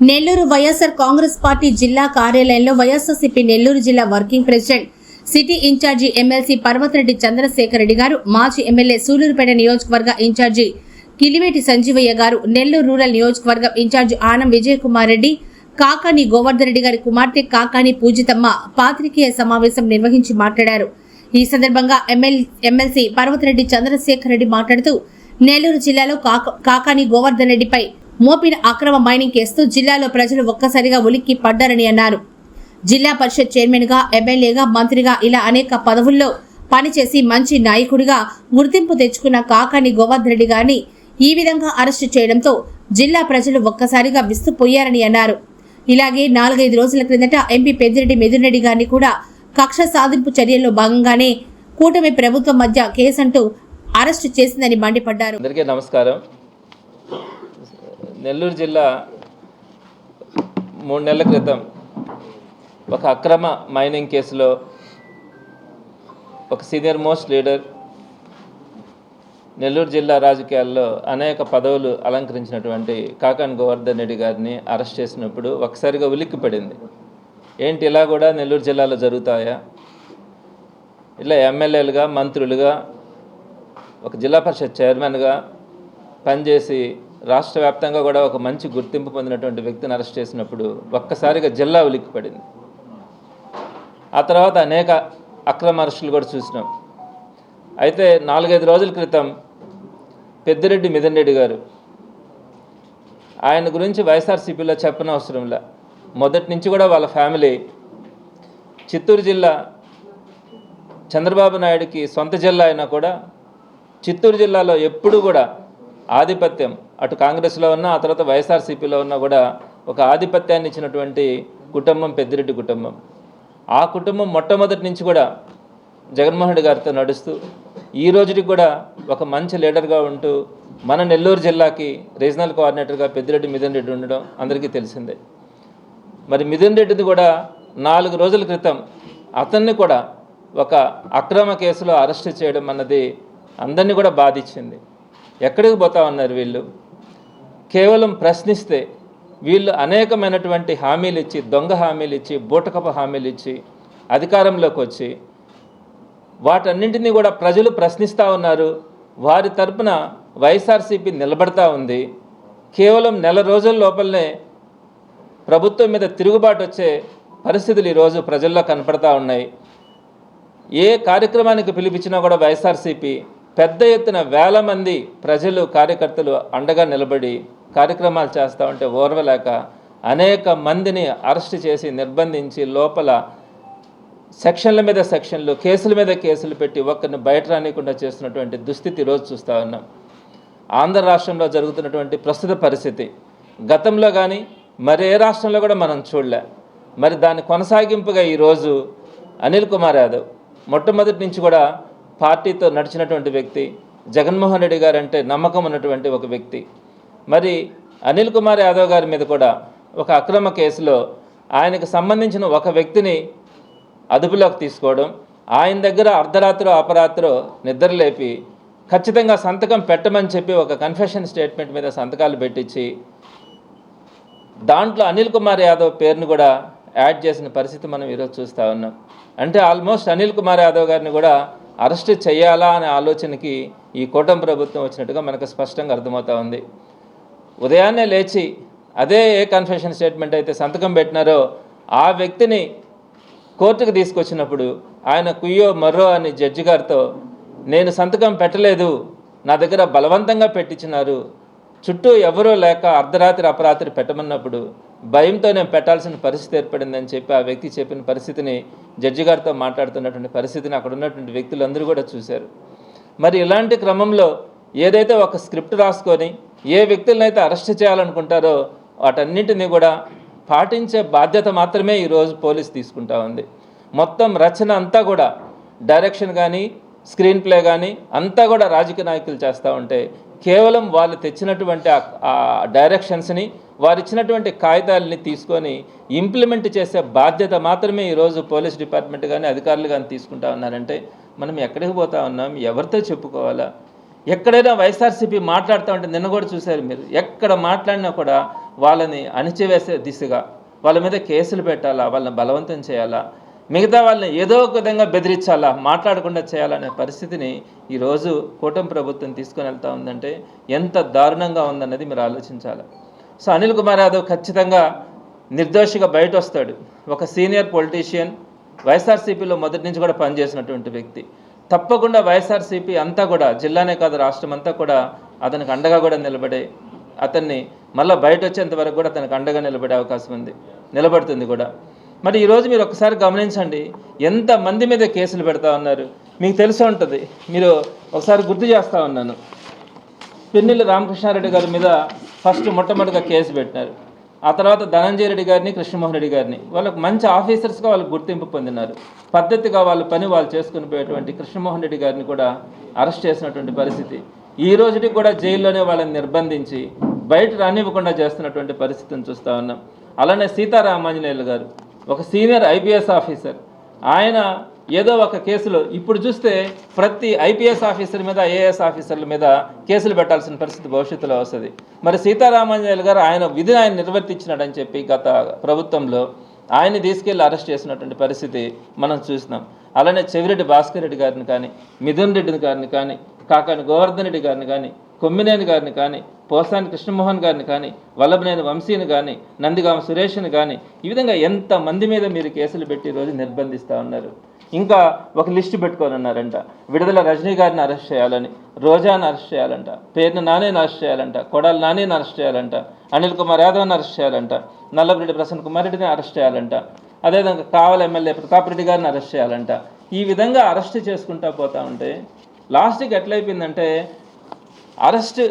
Nellore YSR Congress party జిల్లా కార్యాలయంలో వైఎస్ఆర్సీపీ నెల్లూరు జిల్లా working president city incharge MLC Parvathareddy Chandrasekhar Reddy garu, మాజీ ఎమ్మెల్యే సూలూరుపేట నియోజకవర్గ ఇన్ఛార్జి కిలివేటి సంజీవయ్య గారు, నెల్లూరు రూరల్ నియోజకవర్గం ఇన్ఛార్జి ఆనం విజయ్ కుమార్ రెడ్డి, కాకాని గోవర్ధన్ రెడ్డి గారి కుమార్తె కాకాని పూజితమ్మ పాత్రికేయ సమావేశం నిర్వహించి మాట్లాడారు. ఈ సందర్భంగా ఎమ్మెల్సీ పర్వతరెడ్డి చంద్రశేఖర్ రెడ్డి మాట్లాడుతూ, నెల్లూరు జిల్లాలో కాకాని గోవర్ధన్ రెడ్డిపై మోపిన అక్రమ మైనింగ్ కేసుతో జిల్లాలో ప్రజలు ఒక్కసారిగా ఉలిక్కి పడ్డారని అన్నారు. జిల్లా పరిషత్ చైర్మన్ గా, ఎమ్మెల్యేగా, మంత్రిగా ఇలా అనేక పదవుల్లో పనిచేసి మంచి నాయకుడిగా గుర్తింపు తెచ్చుకున్న కాకాని గోవర్ధన్ రెడ్డి గారిని ఈ విధంగా అరెస్టు చేయడంతో జిల్లా ప్రజలు ఒక్కసారిగా విస్తుపోయారని అన్నారు. ఇలాగే 4-5 రోజుల క్రిందట ఎంపీ పెద్దిరెడ్డి మిథున్ రెడ్డి గారిని కూడా కక్ష సాధింపు చర్యల్లో భాగంగానే కూటమి ప్రభుత్వం మధ్య కేసంటూ అరెస్టు చేసిందని మండిపడ్డారు. అందరికీ నమస్కారం. నెల్లూరు జిల్లా 3 నెలల క్రితం ఒక అక్రమ మైనింగ్ కేసులో ఒక సీనియర్ మోస్ట్ లీడర్, నెల్లూరు జిల్లా రాజకీయాల్లో అనేక పదవులు అలంకరించినటువంటి కాకాని గోవర్ధన్ రెడ్డి గారిని అరెస్ట్ చేసినప్పుడు ఒకసారిగా ఉలిక్కిపడింది. ఏంటి ఇలా కూడా నెల్లూరు జిల్లాలో జరుగుతాయా? ఇలా ఎమ్మెల్యేలుగా, మంత్రులుగా, ఒక జిల్లా పరిషత్ చైర్మన్గా పనిచేసి రాష్ట్ర వ్యాప్తంగా కూడా ఒక మంచి గుర్తింపు పొందినటువంటి వ్యక్తిని అరెస్ట్ చేసినప్పుడు ఒక్కసారిగా జిల్లా ఉలిక్కిపడింది. ఆ తర్వాత అనేక అక్రమ అరెస్టులు కూడా చూసినాం. అయితే 4-5 రోజుల క్రితం పెద్దిరెడ్డి మిథున్ రెడ్డి గారు, ఆయన గురించి వైఎస్ఆర్సీపీలో చెప్పనవసరంలా, మొదటి నుంచి కూడా వాళ్ళ ఫ్యామిలీ చిత్తూరు జిల్లా చంద్రబాబు నాయుడికి సొంత జిల్లా అయినా కూడా చిత్తూరు జిల్లాలో ఎప్పుడూ కూడా ఆధిపత్యం, అటు కాంగ్రెస్లో ఉన్నా ఆ తర్వాత వైఎస్ఆర్సీపీలో ఉన్నా కూడా ఒక ఆధిపత్యాన్ని ఇచ్చినటువంటి కుటుంబం పెద్దిరెడ్డి కుటుంబం. ఆ కుటుంబం మొట్టమొదటి నుంచి కూడా జగన్మోహన్ రెడ్డి గారితో నడుస్తూ ఈ రోజుకి కూడా ఒక మంచి లీడర్గా ఉంటూ మన నెల్లూరు జిల్లాకి రీజనల్ కోఆర్డినేటర్గా పెద్దిరెడ్డి మిథున్ రెడ్డి ఉండడం అందరికీ తెలిసిందే. మరి మిథున్ రెడ్డిది కూడా 4 రోజుల క్రితం అతన్ని కూడా ఒక అక్రమ కేసులో అరెస్ట్ చేయడం అన్నది అందరినీ కూడా బాధించింది. ఎక్కడికి పోతా ఉన్నారు వీళ్ళు? కేవలం ప్రశ్నిస్తే వీళ్ళు అనేకమైనటువంటి హామీలు ఇచ్చి, దొంగ హామీలు ఇచ్చి, బూటకపు హామీలు ఇచ్చి అధికారంలోకి వచ్చి వాటన్నింటినీ కూడా ప్రజలు ప్రశ్నిస్తూ ఉన్నారు. వారి తరపున వైఎస్ఆర్సీపీ నిలబడతా ఉంది. కేవలం 1 రోజుల లోపలనే ప్రభుత్వం మీద తిరుగుబాటు వచ్చే పరిస్థితులు ఈరోజు ప్రజల్లో కనపడతా ఉన్నాయి. ఏ కార్యక్రమానికి పిలిపించినా కూడా వైఎస్ఆర్సీపీ పెద్ద ఎత్తున వేల మంది ప్రజలు, కార్యకర్తలు అండగా నిలబడి కార్యక్రమాలు చేస్తూ ఉంటే ఓర్వలేక అనేక మందిని అరెస్ట్ చేసి నిర్బంధించి లోపల సెక్షన్ల మీద సెక్షన్లు, కేసుల మీద కేసులు పెట్టి ఒక్కరిని బయట రానికుండా చేస్తున్నటువంటి దుస్థితి ఈరోజు చూస్తూ ఉన్నాం. ఆంధ్ర రాష్ట్రంలో జరుగుతున్నటువంటి ప్రస్తుత పరిస్థితి గతంలో కానీ మరి ఏ రాష్ట్రంలో కూడా మనం చూడలే. మరి దాని కొనసాగింపుగా ఈరోజు అనిల్ కుమార్ యాదవ్ మొట్టమొదటి నుంచి కూడా పార్టీతో నడిచినటువంటి వ్యక్తి, జగన్మోహన్ రెడ్డి గారు అంటే నమ్మకం ఉన్నటువంటి ఒక వ్యక్తి. మరి అనిల్ కుమార్ యాదవ్ గారి మీద కూడా ఒక అక్రమ కేసులో ఆయనకు సంబంధించిన ఒక వ్యక్తిని అదుపులోకి తీసుకోవడం, ఆయన దగ్గర అర్ధరాత్రో అపరాత్రో నిద్రలేపి ఖచ్చితంగా సంతకం పెట్టమని చెప్పి ఒక కన్ఫెషన్ స్టేట్మెంట్ మీద సంతకాలు పెట్టించి దాంట్లో అనిల్ కుమార్ యాదవ్ పేరును కూడా యాడ్ చేసిన పరిస్థితి మనం ఈరోజు చూస్తూ ఉన్నాం. అంటే ఆల్మోస్ట్ అనిల్ కుమార్ యాదవ్ గారిని కూడా అరెస్ట్ చేయాలా అనే ఆలోచనకి ఈ కూటమి ప్రభుత్వం వచ్చినట్టుగా మనకు స్పష్టంగా అర్థమవుతా ఉంది. ఉదయాన్నే లేచి అదే ఏ కన్ఫెషన్ స్టేట్మెంట్ అయితే సంతకం పెట్టినారో ఆ వ్యక్తిని కోర్టుకు తీసుకొచ్చినప్పుడు ఆయన కుయ్యో మర్రో అని జడ్జి గారితో, నేను సంతకం పెట్టలేదు, నా దగ్గర బలవంతంగా పెట్టించినారు, చుట్టూ ఎవరూ లేక అర్ధరాత్రి అపరాత్రి పెట్టమన్నప్పుడు భయంతో నేను పెట్టాల్సిన పరిస్థితి ఏర్పడిందని చెప్పి ఆ వ్యక్తి చెప్పిన పరిస్థితిని జడ్జి గారితో మాట్లాడుతున్నటువంటి పరిస్థితిని అక్కడ ఉన్నటువంటి వ్యక్తులందరూ కూడా చూశారు. మరి ఇలాంటి క్రమంలో ఏదైతే ఒక స్క్రిప్ట్ రాసుకొని ఏ వ్యక్తులనైతే అరెస్ట్ చేయాలనుకుంటారో వాటన్నింటినీ కూడా పాటించే బాధ్యత మాత్రమే ఈరోజు పోలీస్ తీసుకుంటా ఉంది. మొత్తం రచన అంతా కూడా డైరెక్షన్ కానీ స్క్రీన్ ప్లే కానీ అంతా కూడా రాజకీయ నాయకులు చేస్తూ ఉంటే కేవలం వాళ్ళు తెచ్చినటువంటి ఆ డైరెక్షన్స్ని, వారు ఇచ్చినటువంటి కాగితాలని తీసుకొని ఇంప్లిమెంట్ చేసే బాధ్యత మాత్రమే ఈరోజు పోలీస్ డిపార్ట్మెంట్ కానీ అధికారులు కానీ తీసుకుంటా ఉన్నారంటే మనం ఎక్కడికి పోతా ఉన్నాం? ఎవరితో చెప్పుకోవాలా? ఎక్కడైనా వైఎస్ఆర్సీపీ మాట్లాడుతూ ఉంటే నిన్న కూడా చూశారు మీరు, ఎక్కడ మాట్లాడినా కూడా వాళ్ళని అణిచివేసే దిశగా వాళ్ళ మీద కేసులు పెట్టాలా, వాళ్ళని బలవంతం చేయాలా, మిగతా వాళ్ళని ఏదో ఒక విధంగా బెదిరించాలా, మాట్లాడకుండా చేయాలనే పరిస్థితిని ఈరోజు కూటమి ప్రభుత్వం తీసుకొని వెళ్తూ ఉందంటే ఎంత దారుణంగా ఉందన్నది మీరు ఆలోచించాలి. సో అనిల్ కుమార్ యాదవ్ ఖచ్చితంగా నిర్దోషిగా బయట వస్తాడు. ఒక సీనియర్ పొలిటీషియన్, వైఎస్ఆర్సీపీలో మొదటి నుంచి కూడా పనిచేసినటువంటి వ్యక్తి. తప్పకుండా వైఎస్ఆర్సీపీ అంతా కూడా, జిల్లానే కాదు రాష్ట్రం అంతా కూడా అతనికి అండగా కూడా నిలబడే, అతన్ని మళ్ళీ బయట వచ్చేంత వరకు కూడా అతనికి అండగా నిలబడే అవకాశం ఉంది, నిలబడుతుంది కూడా. మరి ఈరోజు మీరు ఒకసారి గమనించండి, ఎంతమంది మీద కేసులు పెడతా ఉన్నారు మీకు తెలిసి ఉంటుంది. మీరు ఒకసారి గుర్తు చేస్తూ ఉన్నాను, పిన్నెల్లి రామకృష్ణారెడ్డి గారి మీద ఫస్ట్ మొట్టమొదటిగా కేసు పెట్టినారు. ఆ తర్వాత ధనంజయ రెడ్డి గారిని, కృష్ణమోహన్ రెడ్డి గారిని, వాళ్ళకు మంచి ఆఫీసర్స్గా వాళ్ళకు గుర్తింపు పొందినారు. పద్ధతిగా వాళ్ళ పని వాళ్ళు చేసుకుని పోయేటువంటి కృష్ణమోహన్ రెడ్డి గారిని కూడా అరెస్ట్ చేసినటువంటి పరిస్థితి. ఈ రోజుకి కూడా జైల్లోనే వాళ్ళని నిర్బంధించి బయట రానివ్వకుండా చేస్తున్నటువంటి పరిస్థితిని చూస్తూ ఉన్నాం. అలానే సీతారామాంజనేయులు గారు ఒక సీనియర్ ఐపీఎస్ ఆఫీసర్, ఆయన ఏదో ఒక కేసులో ఇప్పుడు చూస్తే ప్రతి ఐపీఎస్ ఆఫీసర్ మీద, ఐఏఎస్ ఆఫీసర్ల మీద కేసులు పెట్టాల్సిన పరిస్థితి భవిష్యత్తులో వస్తుంది. మరి సీతారామాంజనేయులు గారు ఆయన విధిని ఆయన నిర్వర్తించినాడని చెప్పి గత ప్రభుత్వంలో ఆయన్ని తీసుకెళ్లి అరెస్ట్ చేసినటువంటి పరిస్థితి మనం చూసినాం. అలానే చెవిరెడ్డి భాస్కర్ రెడ్డి గారిని కానీ, మిథున్ రెడ్డిని గారిని కానీ, కాకాని గోవర్ధన్ రెడ్డి గారిని కానీ, కొమ్మినేని గారిని కానీ, పోసాని కృష్ణమోహన్ గారిని కానీ, వల్లభనేని వంశీని కానీ, నందిగామ సురేష్ని కానీ, ఈ విధంగా ఎంతమంది మీద మీరు కేసులు పెట్టి ఈరోజు నిర్బంధిస్తూ ఉన్నారు. ఇంకా ఒక లిస్టు పెట్టుకొని ఉన్నారంట, విడుదల రజనీ గారిని అరెస్ట్ చేయాలని, రోజాని అరెస్ట్ చేయాలంట, పేరున నానిని అరెస్ట్ చేయాలంట, కొడాలి నానిని అరెస్ట్ చేయాలంట, అనిల్ కుమార్ యాదవ్ని అరెస్ట్ చేయాలంట, నల్లబరెడ్డి ప్రసన్న కుమార్ రెడ్డిని అరెస్ట్ చేయాలంట, అదేవిధంగా కావలి ఎమ్మెల్యే ప్రతాప్ రెడ్డి గారిని అరెస్ట్ చేయాలంట. ఈ విధంగా అరెస్ట్ చేసుకుంటూ పోతూ ఉంటే లాస్ట్కి ఎట్లయిపోయిందంటే, అరెస్ట్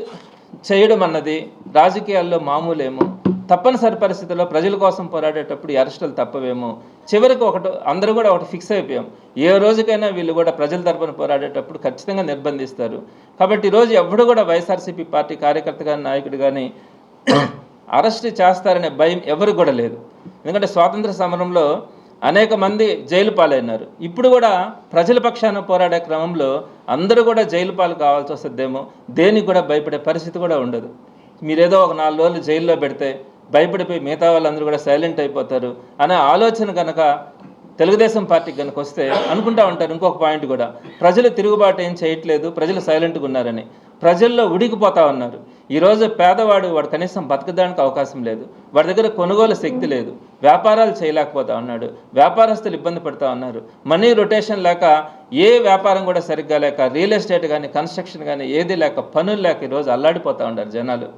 చేయడం అన్నది రాజకీయాల్లో మామూలేమో, తప్పనిసరి పరిస్థితుల్లో ప్రజల కోసం పోరాడేటప్పుడు ఈ అరెస్టులు తప్పవేమో, చివరికి అందరూ కూడా ఒకటి ఫిక్స్ అయిపోయాం, ఏ రోజుకైనా వీళ్ళు కూడా ప్రజల తరపున పోరాడేటప్పుడు ఖచ్చితంగా నిర్బంధిస్తారు. కాబట్టి ఈరోజు ఎవడు కూడా వైఎస్ఆర్సీపీ పార్టీ కార్యకర్త కానీ, నాయకుడు కానీ అరెస్ట్ చేస్తారనే భయం ఎవరికి కూడా లేదు. ఎందుకంటే స్వాతంత్ర సమరంలో అనేక మంది జైలు పాలైనారు. ఇప్పుడు కూడా ప్రజల పక్షాన పోరాడే క్రమంలో అందరూ కూడా జైలు పాలు కావాల్సి వస్తుందేమో, దేనికి కూడా భయపడే పరిస్థితి కూడా ఉండదు. మీరేదో ఒక 4 రోజులు జైల్లో పెడితే భయపడిపోయి మిగతా వాళ్ళందరూ కూడా సైలెంట్ అయిపోతారు అనే ఆలోచన కనుక తెలుగుదేశం పార్టీకి కనుక వస్తే అనుకుంటా ఉంటారు. ఇంకొక పాయింట్ కూడా, ప్రజలు తిరుగుబాటు ఏం చేయట్లేదు, ప్రజలు సైలెంట్గా ఉన్నారని. ప్రజల్లో ఉడికిపోతూ ఉన్నారు. ఈరోజు పేదవాడు వాడు కనీసం బతకడానికి అవకాశం లేదు, వాడి దగ్గర కొనుగోలు శక్తి లేదు, వ్యాపారాలు చేయలేకపోతా ఉన్నాడు, వ్యాపారస్తులు ఇబ్బంది పడుతూ ఉన్నారు, మనీ రొటేషన్ లేక ఏ వ్యాపారం కూడా సరిగ్గా లేక, రియల్ ఎస్టేట్ కానీ, కన్స్ట్రక్షన్ కానీ ఏది లేక, పనులు లేక ఈరోజు అల్లాడిపోతూ ఉన్నారు జనాలు.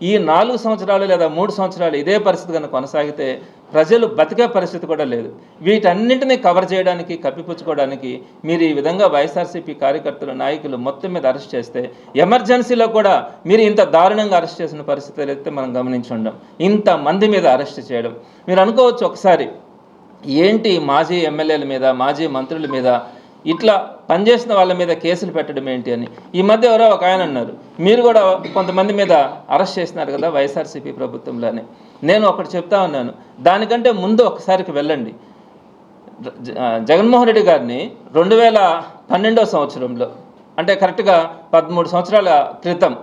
ఈ 4 సంవత్సరాలు లేదా 3 సంవత్సరాలు ఇదే పరిస్థితి కనుక కొనసాగితే ప్రజలు బతికే పరిస్థితి కూడా లేదు. వీటన్నింటినీ కవర్ చేయడానికి, కప్పిపుచ్చుకోవడానికి మీరు ఈ విధంగా వైఎస్ఆర్సీపీ కార్యకర్తలు, నాయకులు మొత్తం మీద అరెస్ట్ చేస్తే, ఎమర్జెన్సీలో కూడా మీరు ఇంత దారుణంగా అరెస్ట్ చేసిన పరిస్థితులు అయితే మనం గమనించి ఉండం. ఇంతమంది మీద అరెస్ట్ చేయడం, మీరు అనుకోవచ్చు ఒకసారి ఏంటి మాజీ ఎమ్మెల్యేల మీద, మాజీ మంత్రుల మీద ఇట్లా పనిచేసిన వాళ్ళ మీద కేసులు పెట్టడం ఏంటి అని. ఈ మధ్య ఎవరో ఒక ఆయన అన్నారు, మీరు కూడా కొంతమంది మీద అరెస్ట్ చేసినారు కదా వైఎస్ఆర్సీపీ ప్రభుత్వంలోనే. నేను ఒకటి చెప్తా ఉన్నాను, దానికంటే ముందు ఒకసారికి వెళ్ళండి. జగన్మోహన్ రెడ్డి గారిని 2012 సంవత్సరంలో, అంటే కరెక్ట్గా 13 సంవత్సరాల క్రితం,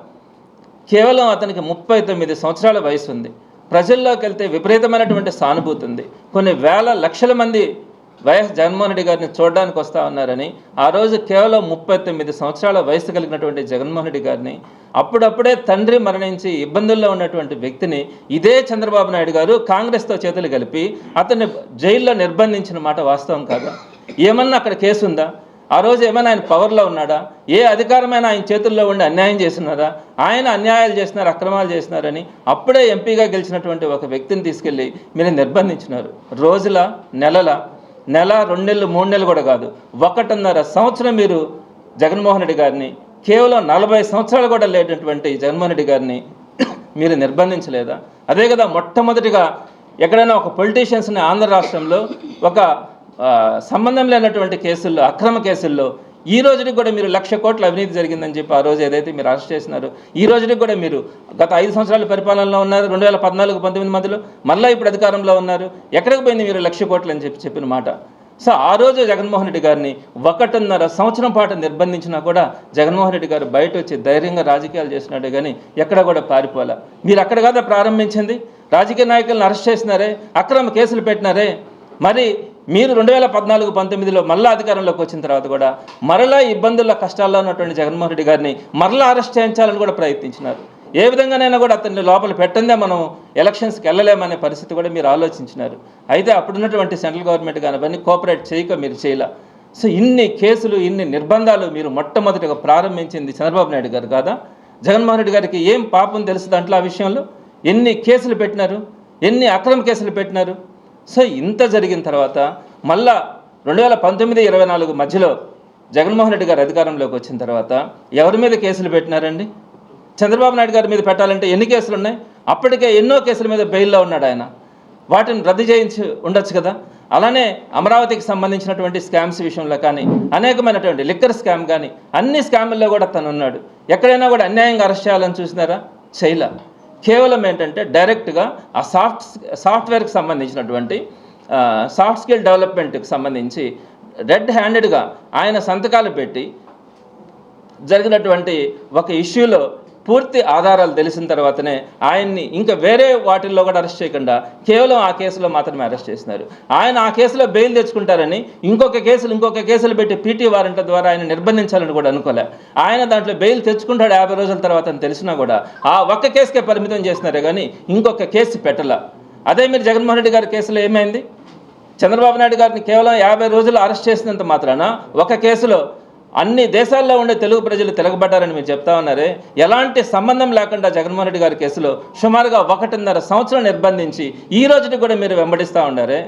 కేవలం అతనికి 39 సంవత్సరాల వయసు ఉంది. ప్రజల్లోకి వెళ్తే విపరీతమైనటువంటి సానుభూతి ఉంది. కొన్ని వేల లక్షల మంది వైఎస్ జగన్మోహన్ రెడ్డి గారిని చూడడానికి వస్తూ ఉన్నారని, ఆ రోజు కేవలం 39 సంవత్సరాల వయసు కలిగినటువంటి జగన్మోహన్ రెడ్డి గారిని, అప్పుడప్పుడే తండ్రి మరణించి ఇబ్బందుల్లో ఉన్నటువంటి వ్యక్తిని ఇదే చంద్రబాబు నాయుడు గారు కాంగ్రెస్తో చేతులు కలిపి అతన్ని జైల్లో నిర్బంధించిన మాట వాస్తవం కాదా? ఏమన్నా అక్కడ కేసు ఉందా? ఆ రోజు ఏమైనా ఆయన పవర్లో ఉన్నాడా? ఏ అధికారమైన ఆయన చేతుల్లో ఉండి అన్యాయం చేస్తున్నారా? ఆయన అన్యాయాలు చేసినారు, అక్రమాలు చేసినారని అప్పుడే ఎంపీగా గెలిచినటువంటి ఒక వ్యక్తిని తీసుకెళ్ళి మీరు నిర్బంధించినారు. రోజుల, నెల 2 నెలలు 3 నెలలు కూడా కాదు, 1.5 సంవత్సరం మీరు జగన్మోహన్ రెడ్డి గారిని, కేవలం 40 సంవత్సరాలు కూడా లేనటువంటి జగన్మోహన్ రెడ్డి గారిని మీరు నిర్బంధించలేదా? అదే కదా మొట్టమొదటిగా ఎక్కడైనా ఒక పొలిటీషియన్స్ని ఆంధ్ర రాష్ట్రంలో ఒక సంబంధం లేనటువంటి కేసుల్లో, అక్రమ కేసుల్లో ఈ రోజుకి కూడా మీరు 1,00,000 కోట్ల అవినీతి జరిగిందని చెప్పి ఆ రోజు ఏదైతే మీరు అరెస్ట్ చేసినారో, ఈ రోజుకి కూడా మీరు గత 5 సంవత్సరాల పరిపాలనలో ఉన్నారు. 2014-19 మధ్యలో మళ్ళీ ఇప్పుడు అధికారంలో ఉన్నారు. ఎక్కడికి పోయింది మీరు 1,00,000 కోట్లు అని చెప్పిన మాట? సో ఆ రోజు జగన్మోహన్ రెడ్డి గారిని 1.5 సంవత్సరం పాటు నిర్బంధించినా కూడా జగన్మోహన్ రెడ్డి గారు బయట వచ్చి ధైర్యంగా రాజకీయాలు చేసినట్టే కానీ ఎక్కడ కూడా పారిపోలే. మీరు అక్కడ కదా ప్రారంభించింది, రాజకీయ నాయకులను అరెస్ట్ చేసినారే, అక్రమ కేసులు పెట్టినారే. మరి మీరు 2014-19లో మళ్ళా అధికారంలోకి వచ్చిన తర్వాత కూడా మరలా ఇబ్బందుల్లో కష్టాల్లో ఉన్నటువంటి జగన్మోహన్ రెడ్డి గారిని మరలా అరెస్ట్ చేయించాలని కూడా ప్రయత్నించినారు. ఏ విధంగానైనా కూడా అతన్ని లోపల పెట్టందే మనం ఎలక్షన్స్కి వెళ్ళలేమనే పరిస్థితి కూడా మీరు ఆలోచించినారు. అయితే అప్పుడున్నటువంటి సెంట్రల్ గవర్నమెంట్ కానీ అవన్నీ కోఆపరేట్ చేయక మీరు చేయలే. సో ఇన్ని కేసులు, ఇన్ని నిర్బంధాలు మీరు మొట్టమొదటిగా ప్రారంభించింది చంద్రబాబు నాయుడు గారు కాదా? జగన్మోహన్ రెడ్డి గారికి ఏం పాపం తెలుసు దాంట్లో? ఆ విషయంలో ఎన్ని కేసులు పెట్టినారు, ఎన్ని అక్రమ కేసులు పెట్టినారు. సో ఇంత జరిగిన తర్వాత మళ్ళా 2019-24 మధ్యలో జగన్మోహన్ రెడ్డి గారు అధికారంలోకి వచ్చిన తర్వాత ఎవరి మీద కేసులు పెట్టినారండి? చంద్రబాబు నాయుడు గారి మీద పెట్టాలంటే ఎన్ని కేసులు ఉన్నాయి? అప్పటికే ఎన్నో కేసుల మీద బెయిల్లో ఉన్నాడు ఆయన. వాటిని రద్దు చేయించి ఉండొచ్చు కదా. అలానే అమరావతికి సంబంధించినటువంటి స్కామ్స్ విషయంలో కానీ, అనేకమైనటువంటి లిక్కర్ స్కామ్ కానీ, అన్ని స్కాముల్లో కూడా తను ఉన్నాడు. ఎక్కడైనా కూడా అన్యాయంగా అరెస్ట్ చేయాలని చూసినారా? చేయలే. కేవలం ఏంటంటే డైరెక్ట్గా ఆ సాఫ్ట్వేర్కి సంబంధించినటువంటి సాఫ్ట్ స్కిల్ డెవలప్మెంట్కి సంబంధించి రెడ్ హ్యాండెడ్గా ఆయన సంతకాలు పెట్టి జరిగినటువంటి ఒక ఇష్యూలో పూర్తి ఆధారాలు తెలిసిన తర్వాతనే ఆయన్ని ఇంకా వేరే వాటిల్లో కూడా అరెస్ట్ చేయకుండా కేవలం ఆ కేసులో మాత్రమే అరెస్ట్ చేసినారు. ఆయన ఆ కేసులో బెయిల్ తెచ్చుకుంటారని ఇంకొక కేసులు పెట్టి పీటీ వారెంట్ల ద్వారా ఆయన నిర్బంధించాలని కూడా అనుకోలే. ఆయన దాంట్లో బెయిల్ తెచ్చుకుంటాడు 50 రోజుల తర్వాత అని తెలిసినా కూడా ఆ ఒక్క కేసుకే పరిమితం చేసినారే కానీ ఇంకొక కేసు పెట్టలా. అదే మీరు జగన్మోహన్ రెడ్డి గారి కేసులో ఏమైంది? చంద్రబాబు నాయుడు గారిని కేవలం 50 రోజులు అరెస్ట్ చేసినంత మాత్రాన ఒక కేసులో అన్ని దేశాల్లో ఉండే తెలుగు ప్రజలు తిరగబడ్డారని మీరు చెప్తా ఉన్నారే. ఎలాంటి సంబంధం లేకుండా జగన్మోహన్ రెడ్డి గారి కేసులో సుమారుగా 1.5 సంవత్సరం నిర్బంధించి ఈ రోజుకి కూడా మీరు వెంబడిస్తూ ఉండారే.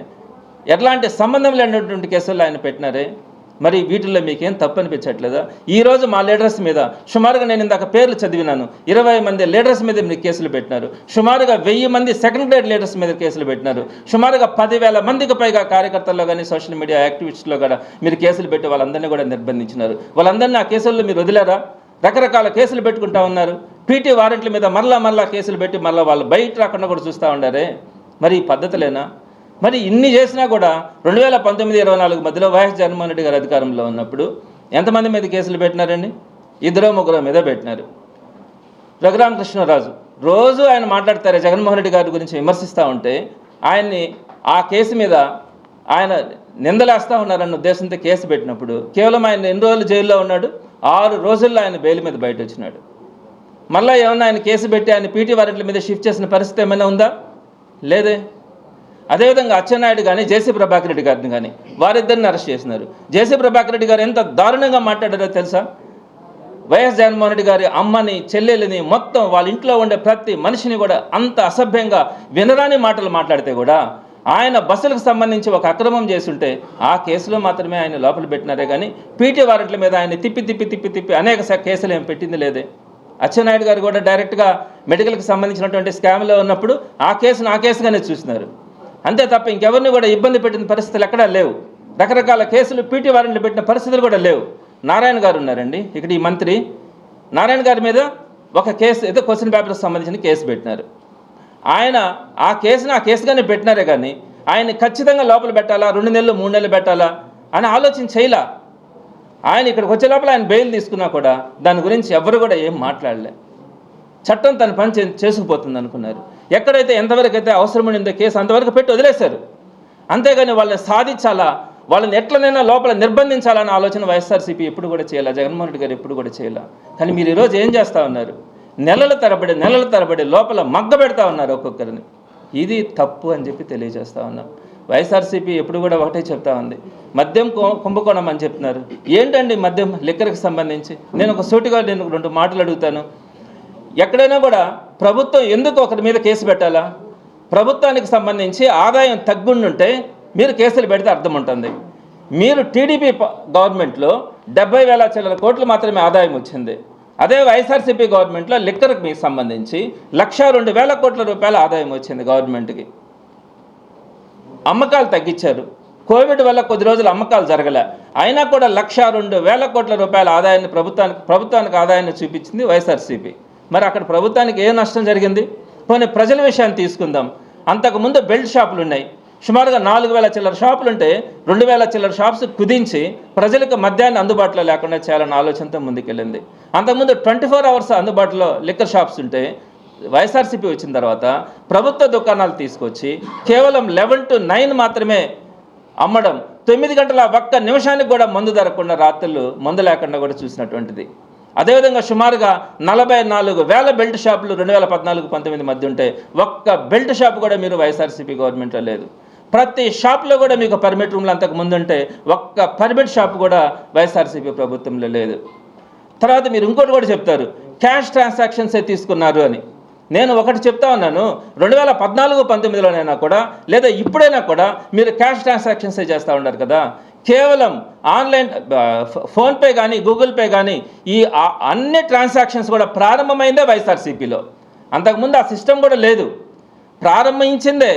ఎట్లాంటి సంబంధం లేనటువంటి కేసుల్లో ఆయన పెట్టినారే. మరి వీటిల్లో మీకేం తప్పు అనిపించట్లేదా? ఈరోజు మా లీడర్స్ మీద సుమారుగా నేను ఇందాక పేర్లు చదివినాను, 20 మంది లీడర్స్ మీద మీరు కేసులు పెట్టినారు. సుమారుగా 1000 మంది సెకండ్ గ్రేడ్ లీడర్స్ మీద కేసులు పెట్టినారు. సుమారుగా 10,000 మందికి పైగా కార్యకర్తల్లో కానీ సోషల్ మీడియా యాక్టివిస్టులో కూడా మీరు కేసులు పెట్టి వాళ్ళందరినీ కూడా నిర్బంధించినారు. వాళ్ళందరినీ ఆ కేసుల్లో మీరు వదిలేరా? రకరకాల కేసులు పెట్టుకుంటా ఉన్నారు. పీటీ వారెంట్ల మీద మరలా కేసులు పెట్టి మళ్ళీ వాళ్ళు బయట రాకుండా కూడా చూస్తూ ఉండారే. మరి ఈ పద్ధతులేనా? మరి ఇన్ని చేసినా కూడా 2019-24 మధ్యలో వైఎస్ జగన్మోహన్ రెడ్డి గారు అధికారంలో ఉన్నప్పుడు ఎంతమంది మీద కేసులు పెట్టినారండి? 2-3 మీద పెట్టినారు. రఘురామకృష్ణరాజు రోజు ఆయన మాట్లాడతారే జగన్మోహన్ రెడ్డి గారి గురించి విమర్శిస్తూ ఉంటే ఆయన్ని ఆ కేసు మీద ఆయన నిందలేస్తూ ఉన్నారన్న ఉద్దేశంతో కేసు పెట్టినప్పుడు కేవలం ఆయన ఎన్ని రోజులు జైల్లో ఉన్నాడు? 6 రోజుల్లో ఆయన బెయిల్ మీద బయట వచ్చినాడు. మళ్ళీ ఏమన్నా ఆయన కేసు పెట్టి ఆయన పీటీ వారెంట్ల మీద షిఫ్ట్ చేసిన పరిస్థితి ఏమైనా ఉందా? లేదే. అదేవిధంగా అచ్చెన్నాయుడు కానీ జేసీ ప్రభాకర్ రెడ్డి గారిని కానీ వారిద్దరిని అరెస్ట్ చేసినారు. జేసీ ప్రభాకర్ రెడ్డి గారు ఎంత దారుణంగా మాట్లాడారో తెలుసా? వైఎస్ జగన్మోహన్ రెడ్డి గారి అమ్మని, చెల్లెలిని, మొత్తం వాళ్ళ ఇంట్లో ఉండే ప్రతి మనిషిని కూడా అంత అసభ్యంగా వినరాని మాటలు మాట్లాడితే కూడా ఆయన బస్సులకు సంబంధించి ఒక అక్రమం చేస్తుంటే ఆ కేసులో మాత్రమే ఆయన లోపల పెట్టినారే కానీ పీటీ వారెంట్ల మీద ఆయన తిప్పి అనేక కేసులు ఏం పెట్టింది లేదే. అచ్చెన్నాయుడు గారు కూడా డైరెక్ట్గా మెడికల్కి సంబంధించినటువంటి స్కామ్లో ఉన్నప్పుడు ఆ కేసుగానే చూసినారు. అంతే తప్ప ఇంకెవరిని కూడా ఇబ్బంది పెట్టిన పరిస్థితులు ఎక్కడా లేవు. రకరకాల కేసులు పీటీ వారెంట్లు పెట్టిన పరిస్థితులు కూడా లేవు. నారాయణ గారు ఉన్నారండి ఇక్కడ, ఈ మంత్రి నారాయణ గారి మీద ఒక కేసు ఏదో క్వశ్చన్ పేపర్కి సంబంధించిన కేసు పెట్టినారు. ఆయన ఆ కేసుగానే పెట్టినారే కానీ ఆయన ఖచ్చితంగా లోపల పెట్టాలా, 2 నెలలు 3 నెలలు పెట్టాలా అని ఆలోచన చేయలా. ఆయన ఇక్కడికి వచ్చే లోపల ఆయన బెయిల్ తీసుకున్నా కూడా దాని గురించి ఎవరు కూడా ఏం మాట్లాడలే. చట్టం తన పని చేసుకుపోతుంది అనుకున్నారు. ఎక్కడైతే ఎంతవరకు అయితే అవసరం ఉండిందో కేసు అంతవరకు పెట్టి వదిలేశారు. అంతేగాని వాళ్ళని సాధించాలా, వాళ్ళని ఎట్లనైనా లోపల నిర్బంధించాలన్న ఆలోచన వైఎస్ఆర్సీపీ ఎప్పుడు కూడా చేయాలా, జగన్మోహన్ రెడ్డి గారు ఎప్పుడు కూడా చేయాలా. కానీ మీరు ఈరోజు ఏం చేస్తూ ఉన్నారు? నెలల తరబడి లోపల మగ్గ పెడతా ఉన్నారు ఒక్కొక్కరిని. ఇది తప్పు అని చెప్పి తెలియజేస్తూ ఉన్నాం. వైఎస్ఆర్సీపీ ఎప్పుడు కూడా ఒకటే చెప్తా ఉంది, మద్యం కుంభకోణం అని చెప్తున్నారు. ఏంటండి మద్యం, లిక్కర్కి సంబంధించి? నేను ఒక సూటిగా 2 మాటలు అడుగుతాను. ఎక్కడైనా కూడా ప్రభుత్వం ఎందుకు ఒకరి మీద కేసు పెట్టాలా? ప్రభుత్వానికి సంబంధించి ఆదాయం తగ్గుండుంటే మీరు కేసులు పెడితే అర్థం ఉంటుంది. మీరు టీడీపీ గవర్నమెంట్లో 70,000 చిల్లర కోట్లు మాత్రమే ఆదాయం వచ్చింది. అదే వైఎస్ఆర్సీపీ గవర్నమెంట్లో లిక్కర్కి మీకు సంబంధించి 1,02,000 కోట్ల రూపాయల ఆదాయం వచ్చింది గవర్నమెంట్కి. అమ్మకాలు తగ్గించారు. కోవిడ్ వల్ల కొద్ది రోజులు అమ్మకాలు జరగలే. అయినా కూడా 1,02,000 కోట్ల రూపాయల ఆదాయాన్ని ప్రభుత్వానికి ఆదాయాన్ని చూపించింది వైఎస్ఆర్సీపీ. మరి అక్కడ ప్రభుత్వానికి ఏ నష్టం జరిగింది? పోనీ ప్రజల విషయాన్ని తీసుకుందాం. అంతకుముందు బెల్ట్ షాపులు ఉన్నాయి. సుమారుగా 4,000 చిల్లర షాపులు ఉంటే 2,000 చిల్లర షాప్స్ కుదించి ప్రజలకు మద్యాన్ని అందుబాటులో లేకుండా చేయాలన్న ఆలోచనతో ముందుకెళ్ళింది. అంతకుముందు 24 అవర్స్ అందుబాటులో లిక్కర్ షాప్స్ ఉంటే వైఎస్ఆర్సీపీ వచ్చిన తర్వాత ప్రభుత్వ దుకాణాలు తీసుకొచ్చి కేవలం 11 to 9 మాత్రమే అమ్మడం, 9 గంటల ఒక్క నిమిషానికి కూడా మందు దొరకకుండా రాత్రులు మందు లేకుండా కూడా చూసినటువంటిది. అదేవిధంగా సుమారుగా 44,000 బెల్ట్ షాపులు 2014-19 మధ్య ఉంటే ఒక్క బెల్ట్ షాప్ కూడా మీరు వైఎస్ఆర్సీపీ గవర్నమెంట్లో లేదు. ప్రతి షాప్లో కూడా మీకు పర్మిట్ రూమ్లు అంతకు ముందు ఉంటే ఒక్క పర్మిట్ షాప్ కూడా వైఎస్ఆర్సీపీ ప్రభుత్వంలో లేదు. తర్వాత మీరు ఇంకోటి కూడా చెప్తారు, క్యాష్ ట్రాన్సాక్షన్సే తీసుకున్నారు అని. నేను ఒకటి చెప్తా ఉన్నాను, 2014-19లోనైనా కూడా లేదా ఇప్పుడైనా కూడా మీరు క్యాష్ ట్రాన్సాక్షన్సే చేస్తూ ఉన్నారు కదా. కేవలం ఆన్లైన్ ఫోన్పే కానీ గూగుల్ పే కానీ ఈ అన్ని ట్రాన్సాక్షన్స్ కూడా ప్రారంభమైందే వైఎస్ఆర్సీపీలో. అంతకుముందు ఆ సిస్టమ్ కూడా లేదు. ప్రారంభించిందే